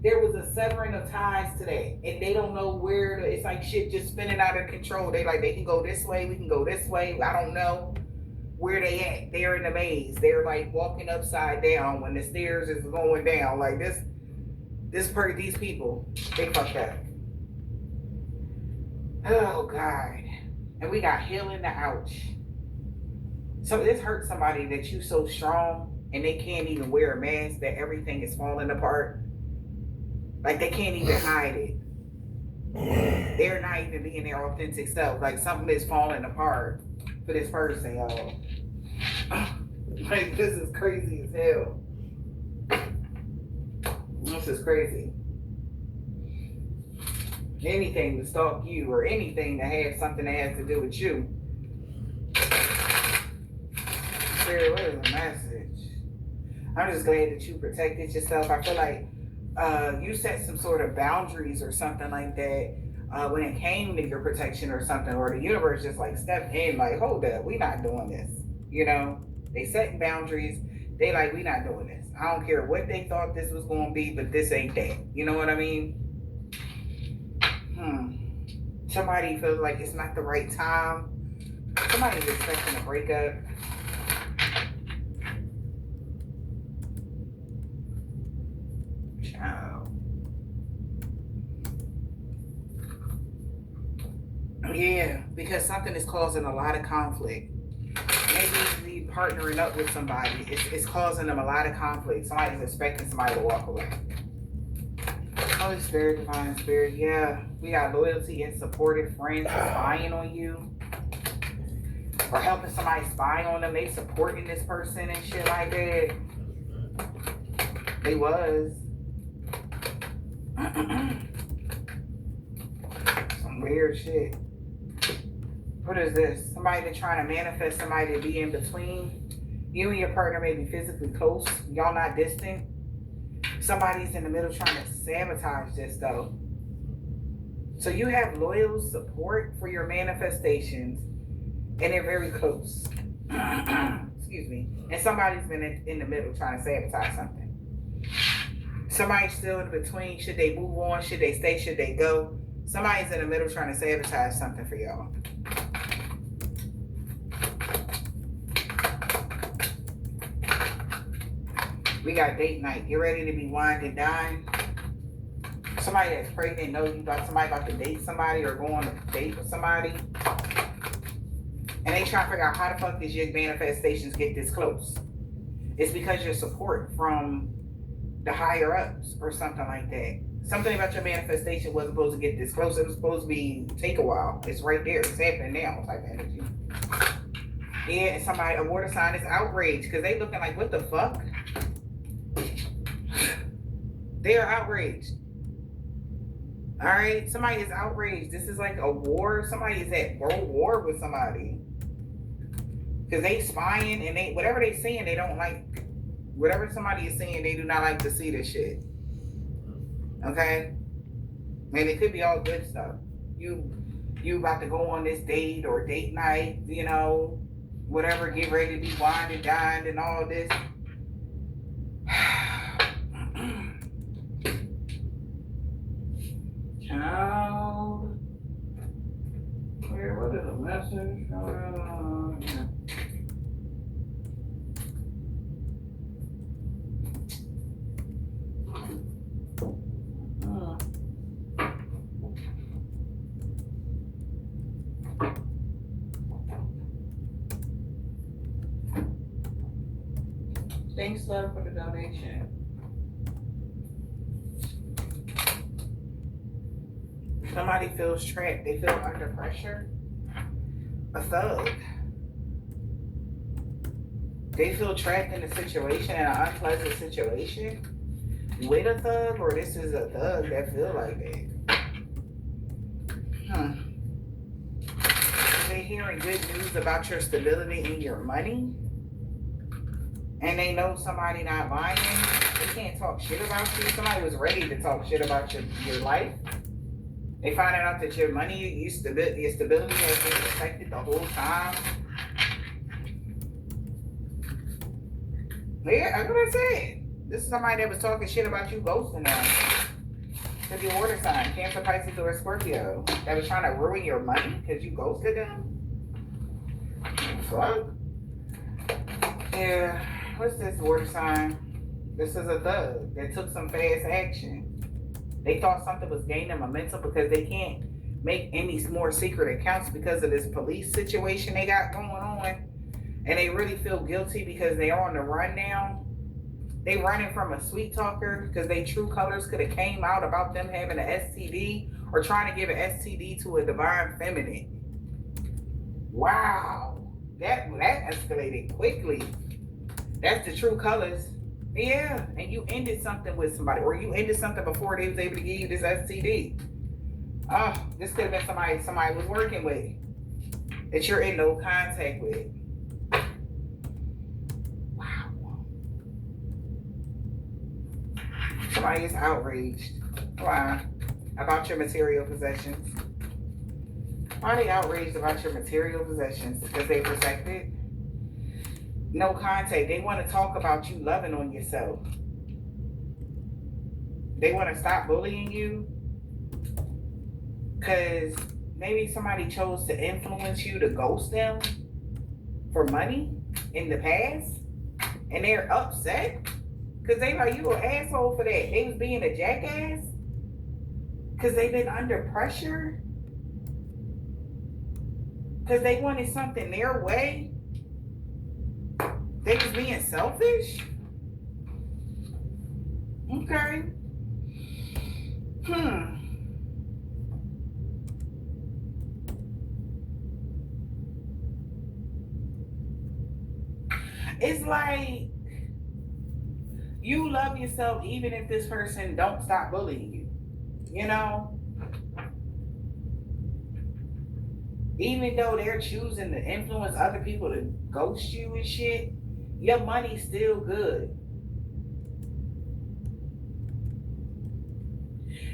There was a severing of ties today, and they don't know where it's like shit just spinning out of control. They can go this way, we can go this way. I don't know where they at. They're in the maze. They're like walking upside down when the stairs is going down. Like these people, they fucked up. Oh God. And we got healing the ouch. So this hurts somebody that you so strong and they can't even wear a mask, that everything is falling apart. Like they can't even hide it. They're not even being their authentic self. Like something is falling apart for this person, y'all. Like this is crazy as hell. This is crazy. Anything to stalk you or anything to have something that has to do with you. Sarah, what is the message? I'm just glad that you protected yourself. I feel like you set some sort of boundaries or something like that when it came to your protection or something, or the universe just like stepped in like, hold up, we not doing this. You know, they setting boundaries. They like, we not doing this. I don't care what they thought this was going to be, but this ain't that. You know what I mean? Somebody feels like it's not the right time. Somebody's expecting a breakup. Child. Yeah, because something is causing a lot of conflict. Maybe the partnering up with somebody, it's causing them a lot of conflict. Somebody's expecting somebody to walk away. Holy Spirit, Divine Spirit, yeah. We got loyalty and supportive friends spying on you. Or helping somebody spy on them. They supporting this person and shit like that. They was. Some weird shit. What is this? Somebody that's trying to manifest somebody to be in between. You and your partner may be physically close. Y'all not distant. Somebody's in the middle trying to sabotage this though. So you have loyal support for your manifestations and they're very close. Excuse me. And somebody's been in the middle trying to sabotage something. Somebody's still in between. Should they move on? Should they stay? Should they go? Somebody's in the middle trying to sabotage something for y'all. We got date night. Get ready to be wined and dined. Somebody that's pregnant knows somebody about to date somebody or go on a date with somebody. And they trying to figure out how the fuck did your manifestations get this close? It's because your support from the higher ups or something like that. Something about your manifestation wasn't supposed to get this close. It was supposed to take a while. It's right there. It's happening now type of energy. Yeah, and somebody, a water sign is outraged because they looking like, what the fuck? They are outraged. All right, somebody is outraged. This is like a war. Somebody is at world war with somebody because they spying and they whatever they saying they don't like. Whatever somebody is saying, they do not like to see this shit. Okay, and it could be all good stuff. You about to go on this date or date night, you know, whatever. Get ready to be wined and dined and all this. Child, what is the message? Thanks, love, for the donation. Somebody feels trapped. They feel under pressure. A thug. They feel trapped in a situation, in an unpleasant situation with a thug, or this is a thug that feel like that. They hearing good news about your stability and your money, and they know somebody not lying. They can't talk shit about you. Somebody was ready to talk shit about your life. They finding out that your money, your stability has been affected the whole time. Yeah, that's what I said. This is somebody that was talking shit about you ghosting them. Could be a water sign, Cancer, Pisces, or Scorpio. That was trying to ruin your money because you ghosted them. Fuck. Yeah, what's this water sign? This is a thug that took some fast action. They thought something was gaining momentum because they can't make any more secret accounts because of this police situation they got going on. And they really feel guilty because they are on the run now. They running from a sweet talker because they true colors could have came out about them having an STD or trying to give an STD to a divine feminine. Wow, that escalated quickly. That's the true colors. Yeah, and you ended something with somebody, or you ended something before they was able to give you this STD. This could have been somebody was working with that you're in no contact with. Wow. Somebody is outraged. Why? About your material possessions. Why are they outraged about your material possessions? Because they protected? No contact. They want to talk about you loving on yourself. They want to stop bullying you because maybe somebody chose to influence you to ghost them for money in the past, and they're upset because they like, you an asshole for that. They was being a jackass because they've been under pressure because they wanted something their way. They was being selfish? Okay. It's like you love yourself even if this person don't stop bullying you. You know? Even though they're choosing to influence other people to ghost you and shit, your money's still good.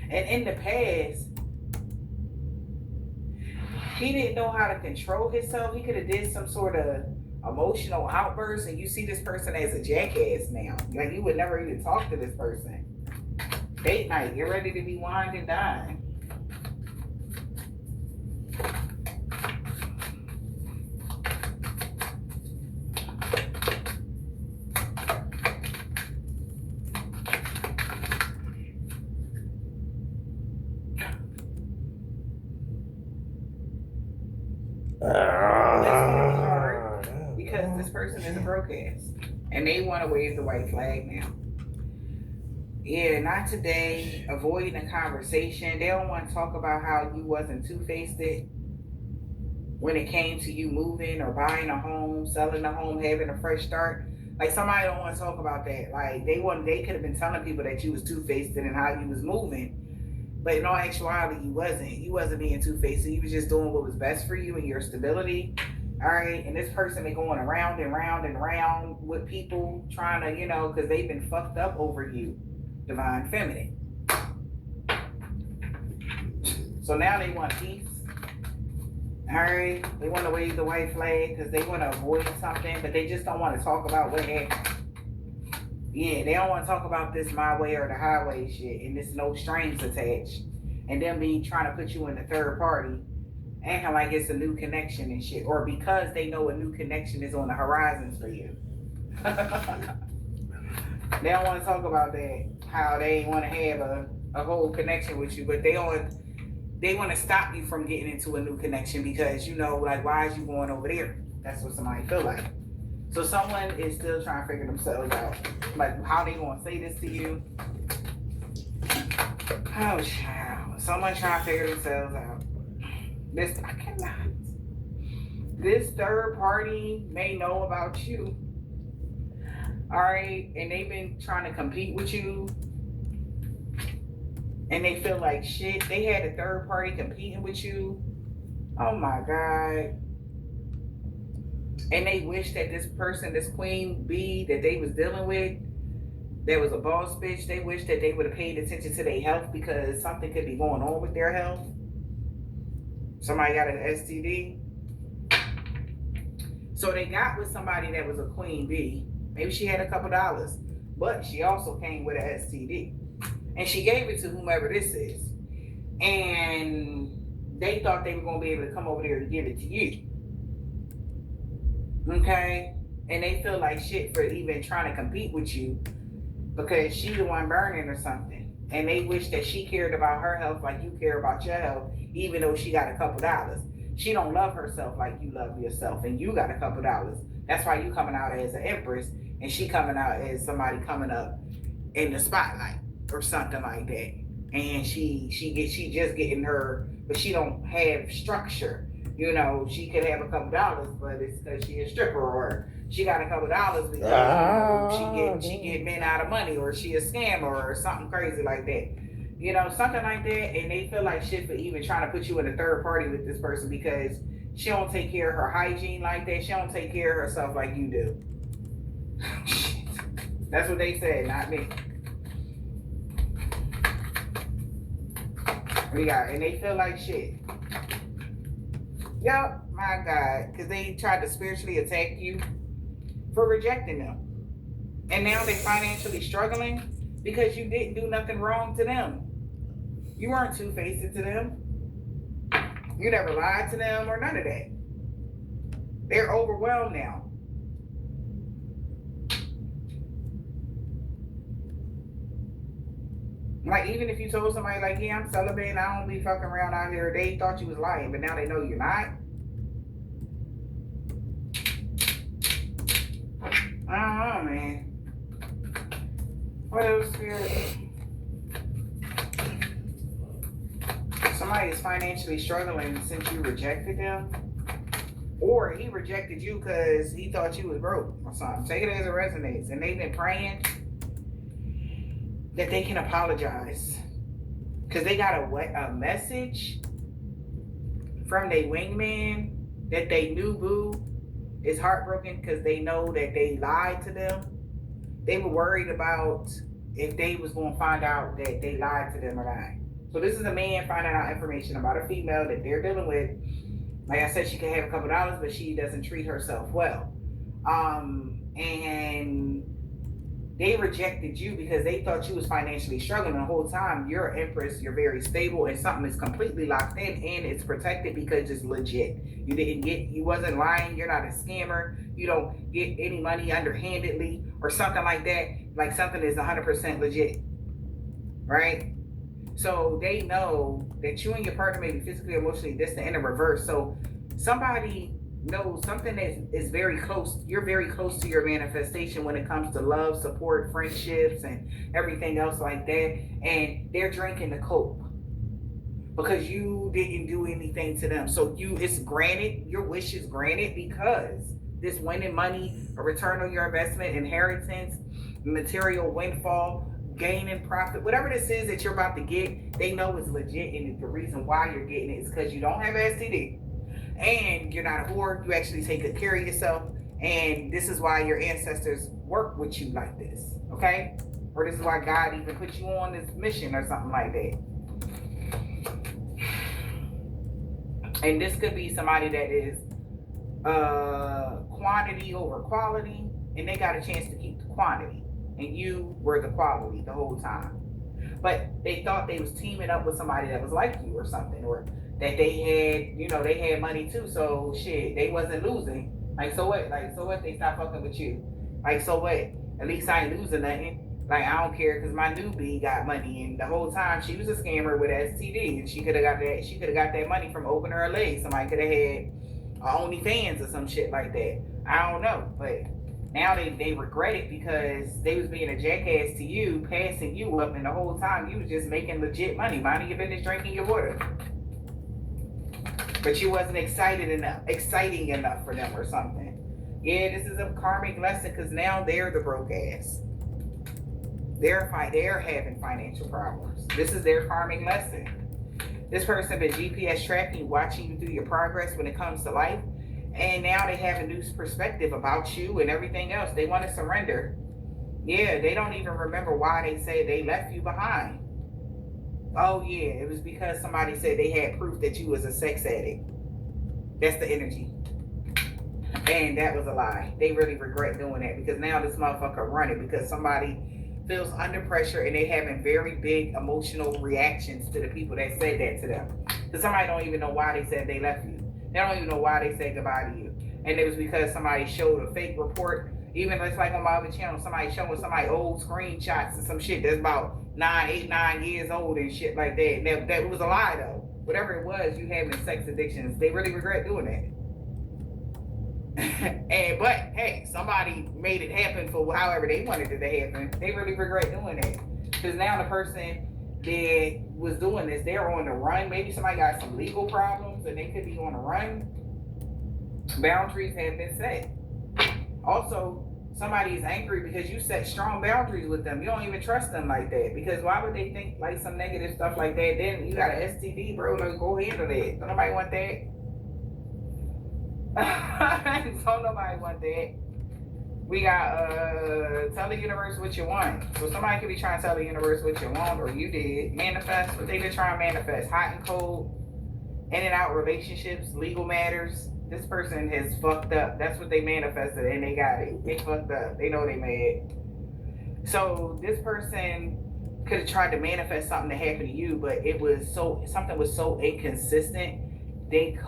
And in the past, he didn't know how to control himself. He could have did some sort of emotional outburst, and you see this person as a jackass now. Like, you would never even talk to this person. Date night, get ready to be wined and dined. Because this person is a broke ass and they want to wave the white flag now. Yeah, not today. Avoiding a conversation. They don't want to talk about how you wasn't two-faced when it came to you moving or buying a home, selling a home, having a fresh start. Like, somebody don't want to talk about that. Like, they could have been telling people that you was two-faced and how you was moving. But in all actuality, you wasn't. You wasn't being two-faced. You was just doing what was best for you and your stability. All right. And this person been going around and round and round with people trying to, because they've been fucked up over you, divine feminine. So now they want peace. All right. They want to wave the white flag because they want to avoid something, but they just don't want to talk about what happened. Yeah, they don't want to talk about this my way or the highway shit, and there's no strings attached. And them be trying to put you in the third party, acting like it's a new connection and shit, or because they know a new connection is on the horizons for you. They don't want to talk about that, how they want to have a whole connection with you, but they want to stop you from getting into a new connection because, like, why is you going over there? That's what somebody feel like. So someone is still trying to figure themselves out. Like, how they gonna say this to you? Oh, child. Someone trying to figure themselves out. I cannot. This third party may know about you. All right? And they've been trying to compete with you. And they feel like shit. They had a third party competing with you. Oh, my God. And they wish that this person, this queen bee that they was dealing with, that was a boss bitch, they wish that they would have paid attention to their health because something could be going on with their health. Somebody got an STD. So they got with somebody that was a queen bee. Maybe she had a couple dollars, but she also came with an STD. And she gave it to whomever this is. And they thought they were going to be able to come over there and give it to you. Okay? and they feel like shit for even trying to compete with you because she the one burning or something. And they wish that she cared about her health like you care about your health, even though she got a couple dollars. She don't love herself like you love yourself, and you got a couple dollars. That's why you coming out as an empress, and she coming out as somebody coming up in the spotlight or something like that. And she just getting her, but she don't have structure. You know, she could have a couple dollars, but it's because she a stripper, or she got a couple dollars because she get men out of money, or she a scammer or something crazy like that. You know, something like that, and they feel like shit for even trying to put you in a third party with this person because she don't take care of her hygiene like that. She don't take care of herself like you do. That's what they said, not me. And they feel like shit. Yup, my God, because they tried to spiritually attack you for rejecting them. And now they're financially struggling because you didn't do nothing wrong to them. You weren't two-faced to them. You never lied to them or none of that. They're overwhelmed now. Like, even if you told somebody, like, yeah, I'm celibate and I don't be fucking around out here, they thought you was lying, but now they know you're not. I don't know, man. What else here? Somebody is financially struggling since you rejected them. Or he rejected you because he thought you was broke or something. Take it as it resonates. And they've been praying that they can apologize because they got a message from their wingman that they knew boo is heartbroken because they know that they lied to them. They were worried about if they was going to find out that they lied to them or not. So this is a man finding out information about a female that they're dealing with. Like I said, she can have a couple dollars, but she doesn't treat herself well. And they rejected you because they thought you was financially struggling the whole time. You're an empress, you're very stable, and something is completely locked in and it's protected because it's legit. You wasn't lying, you're not a scammer, you don't get any money underhandedly or something like that, like something is 100% legit, right? So they know that you and your partner may be physically, emotionally distant in the reverse. So somebody knows something that is very close. You're very close to your manifestation when it comes to love, support, friendships, and everything else like that. And they're drinking the coke because you didn't do anything to them. So it's granted, your wish is granted because this winning money, a return on your investment, inheritance, material windfall, gaining profit, whatever this is that you're about to get, they know it's legit, and the reason why you're getting it is because you don't have STD and you're not a whore. You actually take good care of yourself, and this is why your ancestors work with you like this, okay? Or this is why God even put you on this mission or something like that. And this could be somebody that is quantity over quality, and they got a chance to keep the quantity. And you were the quality the whole time. But they thought they was teaming up with somebody that was like you or something, or that they had, they had money too. So shit, they wasn't losing. Like, so what? They stopped fucking with you. Like, so what? At least I ain't losing nothing. Like, I don't care because my newbie got money, and the whole time she was a scammer with STD, and she could have got that. She could have got that money from opening her legs. Somebody could have had OnlyFans or some shit like that. I don't know, but now they regret it because they was being a jackass to you, passing you up, and the whole time you was just making legit money, minding your business, drinking your water. But you wasn't exciting enough for them or something. Yeah, this is a karmic lesson because now they're the broke ass. They're having financial problems. This is their karmic lesson. This person been GPS tracking you, watching you through your progress when it comes to life. And now they have a new perspective about you and everything else. They want to surrender. Yeah, they don't even remember why they say they left you behind. Oh yeah, it was because somebody said they had proof that you was a sex addict. That's the energy. And that was a lie. They really regret doing that because now this motherfucker running because somebody feels under pressure and they having very big emotional reactions to the people that said that to them. Because somebody don't even know why they said they left you. They don't even know why they said goodbye to you. and it was because somebody showed a fake report. Even it's like on my other channel, somebody showing somebody old screenshots and some shit that's about 9 years old and shit like that. And that was a lie though. Whatever it was, you having sex addictions, they really regret doing that. But hey, somebody made it happen for however they wanted it to happen. They really regret doing that. Because now the person that was doing this, they're on the run. Maybe somebody got some legal problems and they could be on the run. Boundaries have been set. Also, somebody is angry because you set strong boundaries with them. You don't even trust them like that. Because why would they think like some negative stuff like that? Then you got an STD, bro. Like, go handle that. Don't nobody want that. Don't nobody want that. We got tell the universe what you want. So somebody could be trying to tell the universe what you want, or you did. Manifest what they been trying to manifest. Hot and cold, in and out relationships, legal matters. This person has fucked up. That's what they manifested and they got it. They fucked up. They know they mad. So this person could have tried to manifest something to happen to you, but something was so inconsistent. It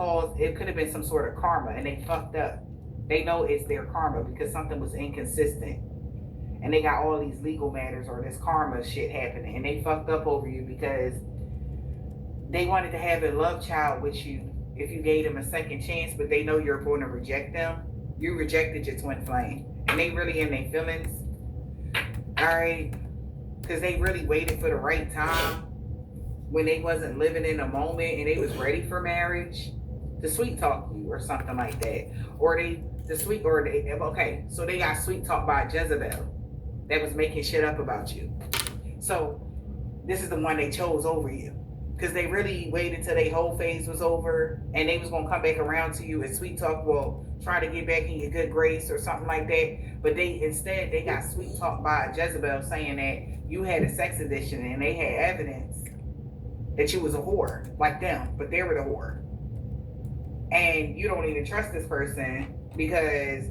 could have been some sort of karma and they fucked up. They know it's their karma because something was inconsistent. And they got all these legal matters or this karma shit happening. And they fucked up over you because they wanted to have a love child with you if you gave them a second chance, but they know you're going to reject them. You rejected your twin flame. And they really in their feelings. Alright? Because they really waited for the right time when they wasn't living in the moment and they was ready for marriage to sweet talk you or something like that. So they got sweet talked by Jezebel that was making shit up about you. So this is the one they chose over you. Because they really waited till their whole phase was over and they was going to come back around to you and sweet talk, well, try to get back in your good grace or something like that. But they got sweet talked by Jezebel saying that you had a sex addiction and they had evidence that you was a whore like them, but they were the whore. And you don't even trust this person because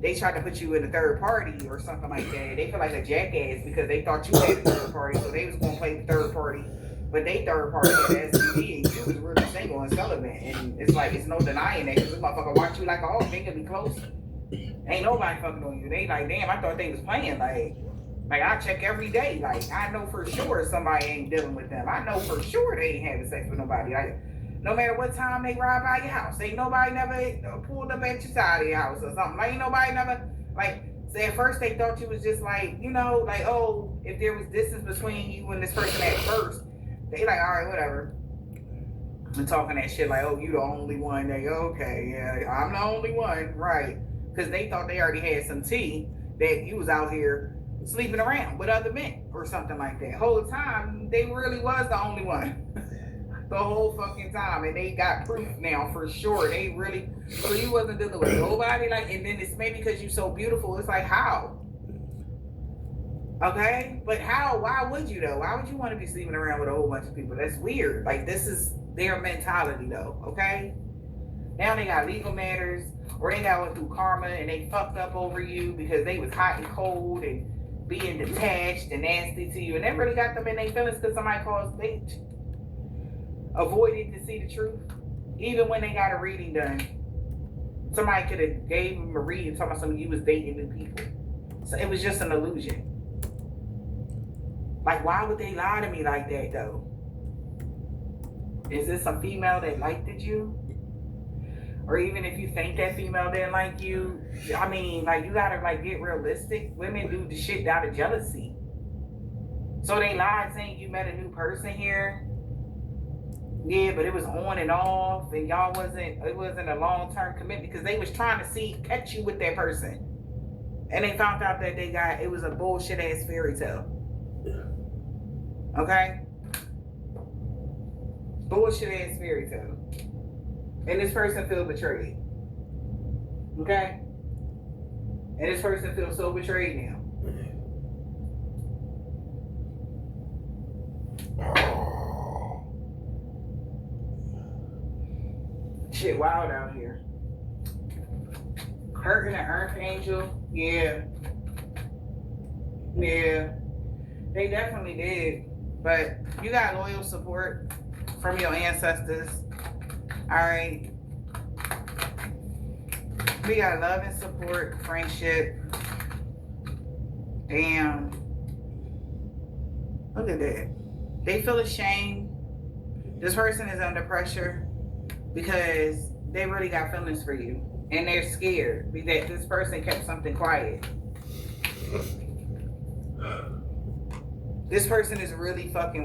they tried to put you in a third party or something like that. They feel like a jackass because they thought you had a third party, so they was going to play the third party. But they third party had STD and you was really single and celibate. And it's like, it's no denying that because this motherfucker watch you like a hawk, they could be close. Ain't nobody fucking on you. They like, damn, I thought they was playing. Like I check every day. Like, I know for sure somebody ain't dealing with them. I know for sure they ain't having sex with nobody. Like, no matter what time they ride by your house, ain't nobody never pulled up at your side of your house or something. Like, ain't nobody never, like, so at first they thought you was just like, you know, like, oh, if there was distance between you and this person at first, they like, all right, whatever. And talking that shit like, oh, you the only one. They okay, yeah, I'm the only one, right? Because they thought they already had some tea that you was out here sleeping around with other men or something like that. Whole time, they really was the only one. The whole fucking time. And they got proof now for sure. They really, so you wasn't dealing with nobody. Like, and then it's maybe because you so beautiful. It's like, how? Okay? But how? Why would you though? Why would you want to be sleeping around with a whole bunch of people? That's weird. Like, this is their mentality though. Okay? Now they got legal matters, or they got went through karma and they fucked up over you because they was hot and cold and being detached and nasty to you. And that really got them in their feelings because somebody they avoided to see the truth. Even when they got a reading done, somebody could have gave them a reading talking about something you was dating new people. So it was just an illusion. Like, why would they lie to me like that though? Is this a female that liked you? Or even if you think that female didn't like you, I mean, like, you gotta like get realistic. Women do the shit out of jealousy. So they lied saying you met a new person here. Yeah, but it was on and off, and it wasn't a long-term commitment because they was trying to catch you with that person. And they found out that it was a bullshit ass fairy tale. Okay? Bullshit ass fairy tale. And this person feels betrayed. Okay? And this person feels so betrayed now. Shit wild out here. Hurting an earth angel, yeah. Yeah. They definitely did. But you got loyal support from your ancestors. Alright. We got love and support, friendship. Damn. Look at that. They feel ashamed. This person is under pressure because they really got feelings for you. And they're scared that this person kept something quiet. This person is really fucking